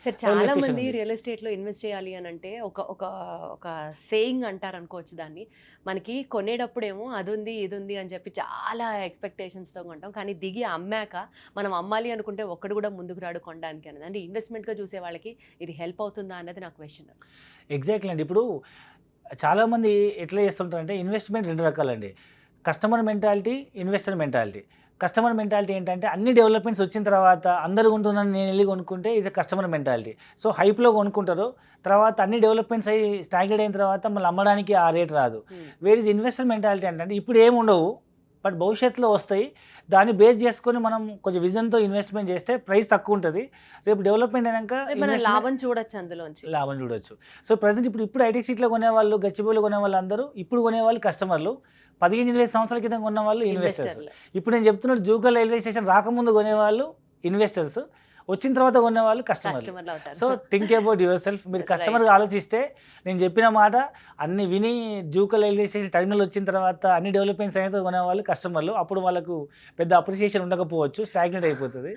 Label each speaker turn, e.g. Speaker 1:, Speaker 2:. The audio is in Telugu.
Speaker 1: సార్ చాలా మంది రియల్ ఎస్టేట్లో ఇన్వెస్ట్ చేయాలి అని అంటే ఒక ఒక ఒక సేయింగ్ అంటారు అనుకోవచ్చు దాన్ని. మనకి కొనేటప్పుడేమో అది ఉంది ఇది ఉంది అని చెప్పి చాలా ఎక్స్పెక్టేషన్స్తో కొంటాం, కానీ దిగి అమ్మాక మనం అమ్మాలి అనుకుంటే ఒక్కడు కూడా ముందుకు రాడు కొనడానికి అనేది. అంటే ఇన్వెస్ట్మెంట్గా చూసే వాళ్ళకి ఇది హెల్ప్ అవుతుందా అన్నది నా క్వశ్చన్.
Speaker 2: ఎగ్జాక్ట్లీ అండి. ఇప్పుడు చాలామంది ఎట్లా చేస్తుంటారంటే ఇన్వెస్ట్మెంట్ రెండు రకాలండి. Customer mentality, investor mentality. Customer mentality ఏంటంటే అన్ని డెవలప్మెంట్స్ వచ్చిన తర్వాత అందరూ కొంటున్నాను నేను వెళ్ళి కొనుక్కుంటే ఇది కస్టమర్ మెంటాలిటీ. సో హైప్లో కొనుక్కుంటారు, తర్వాత అన్ని డెవలప్మెంట్స్ అయ్యి స్టాగ్నెట్ అయిన తర్వాత మళ్ళీ అమ్మడానికి ఆ రేట్ రాదు. వేర్ ఇస్ ఇన్వెస్టర్ మెంటాలిటీ అంటే ఇప్పుడు ఏమి ఉండవు బట్ భవిష్యత్తులో వస్తాయి, దాన్ని బేస్ చేసుకొని మనం కొంచెం విజన్తో ఇన్వెస్ట్మెంట్ చేస్తే ప్రైస్ తక్కువ ఉంటుంది, రేపు డెవలప్మెంట్ అయినాక
Speaker 1: లాభం చూడొచ్చు, అందులోంచి
Speaker 2: లాభం చూడొచ్చు. సో ప్రజెంట్ ఇప్పుడు ఐటెక్ సిటీలో కొనేవాళ్ళు, గచ్చిబౌలిలో కొనే వాళ్ళు అందరూ ఇప్పుడు కొనేవాళ్ళు కస్టమర్లు, 15-20 సంవత్సరాల క్రితం కొన్న వాళ్ళు ఇన్వెస్టర్స్. ఇప్పుడు నేను చెప్తున్నట్టు జూకల్ రైల్వే స్టేషన్ రాకముందు కొనేవాళ్ళు ఇన్వెస్టర్స్, వచ్చిన తర్వాత కొనేవాళ్ళు customer. So think about your self. మీరు కస్టమర్గా ఆలోచిస్తే నేను చెప్పిన మాట అన్ని విని జూకల్ రైల్వే స్టేషన్ టర్మినల్ వచ్చిన తర్వాత అన్ని డెవలప్మెంట్స్ అయిన కొనేవాళ్ళు కస్టమర్లు. అప్పుడు వాళ్ళకు పెద్ద అప్రిషియేషన్ ఉండకపోవచ్చు, స్టాగ్నెట్ అయిపోతుంది.